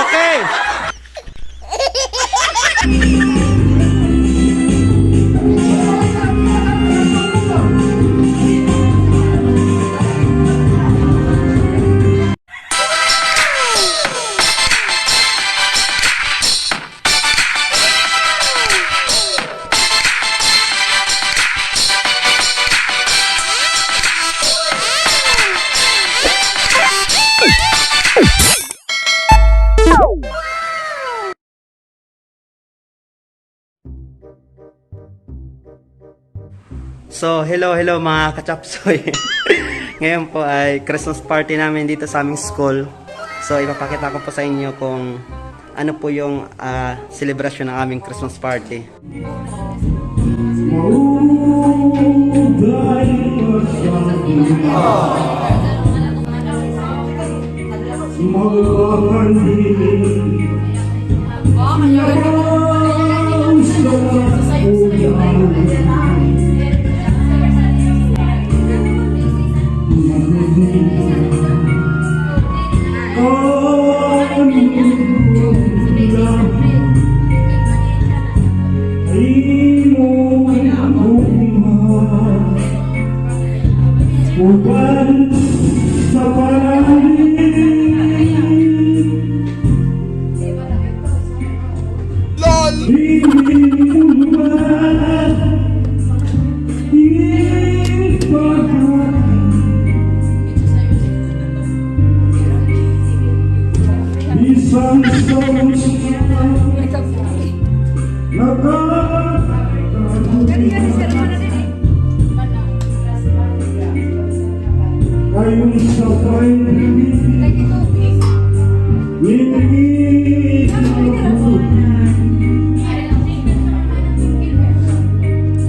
Okay. So, hello mga kachapsoy. Ngayon po ay Christmas party namin dito sa aming school. So, ipapakita ko po sa inyo kung ano po yung celebration ng aming Christmas party.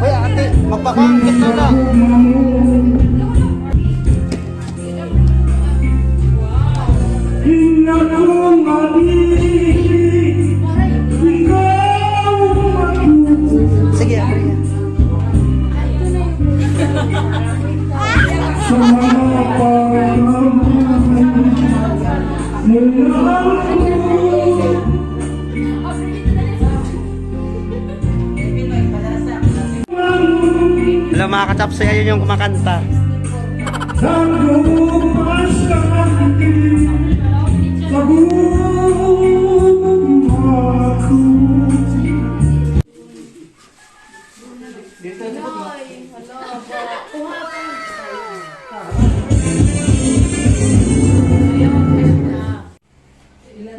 Hoy ate, magpakangkit na lang. Sige, ako yan. Hello mga kachapsoy, ayun yung kumakanta.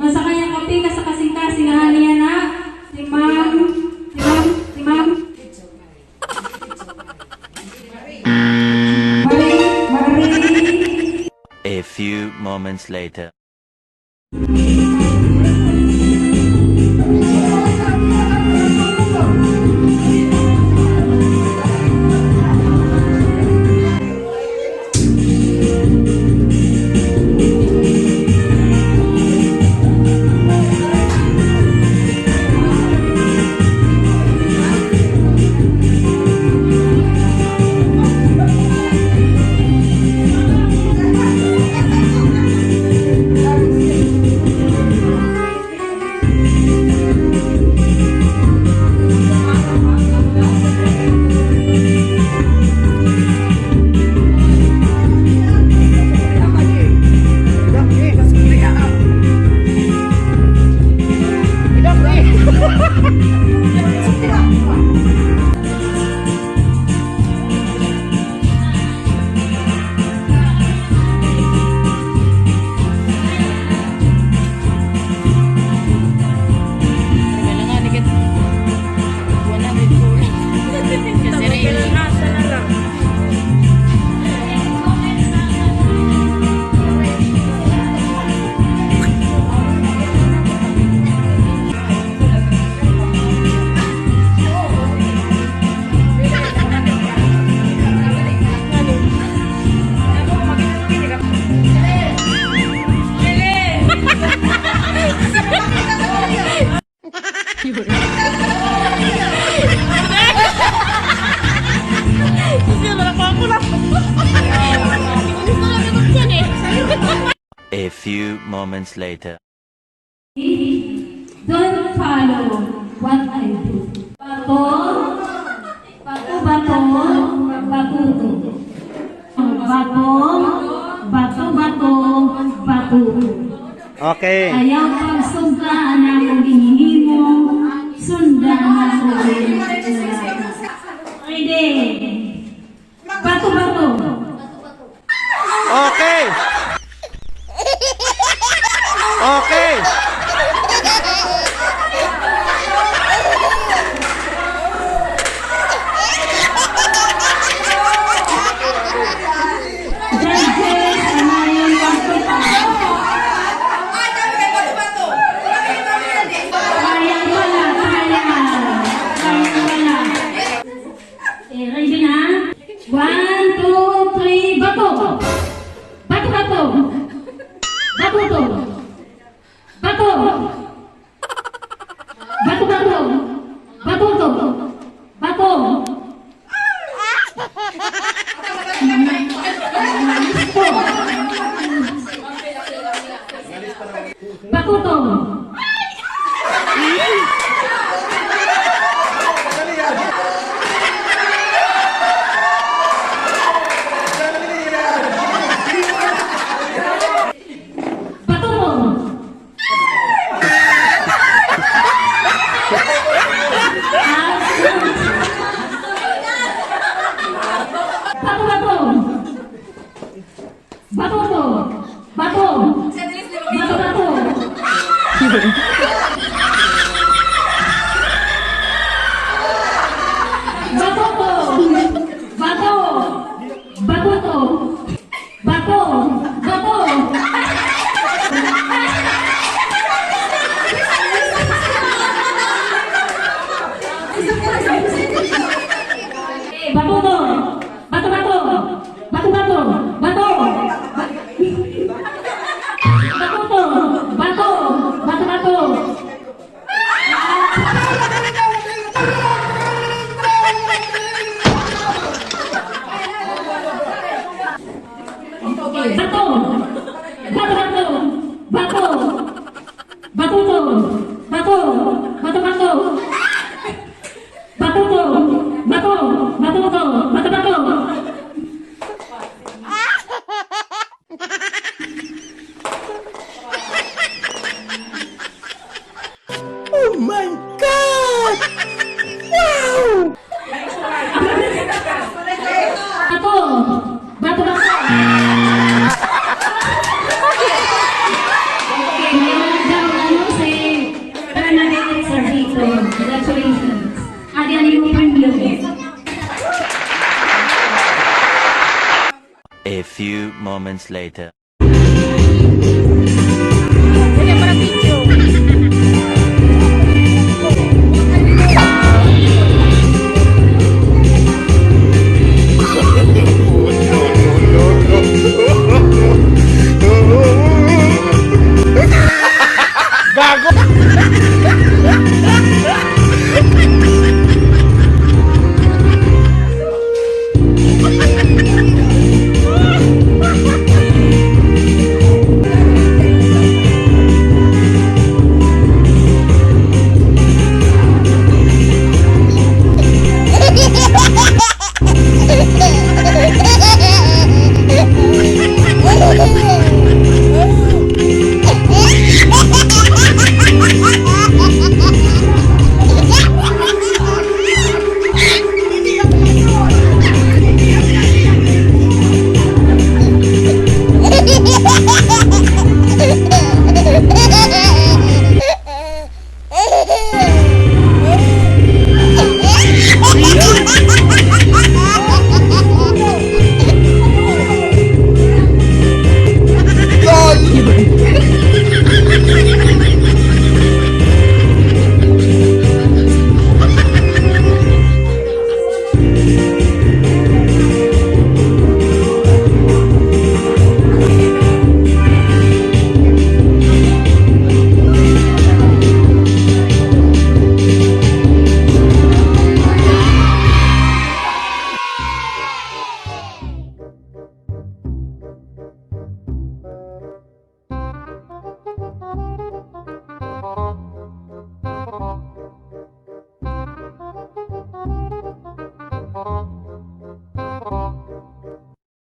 Masa kanyang kape sa kasing-kasing niya na limang. A few moments later. A few moments later. Don't follow what I do. Bato, bato, bato, batuto. Bato, bato, bato, batuto. Okay. Ayaw pagsugdaan ako ginihimo, sundan ako Ready? Bato, bato. Okay. Okay. Judges, anayon pagkita. Sayang wala, sayang. Sayang wala. Okay, ready na? 1, 2, 3, bato. Bato, bato. Bato, bato. Bato. Bato, bato. Bato, bato. Bato. Bakuto. Batuto. Bato, bato. Batuto. Bato. Bato, bato. Batuto. Bato. Batuto. Bato. Bato. Batuto. Bato, bato. Bato, bato. Bato. Batuto. Bato. Bato, bato. Okay, bato. Bato, bato. Bato. Batuto. Bato. Bato, bato. Batuto. Bato. Batuto. Bato, bato. Oh my God! Wow! Bato. Bato, bato. Okay, mayroon daw si Bernadette Sarvito. Congratulations. Adiyan yung premium. A few moments later. Gago!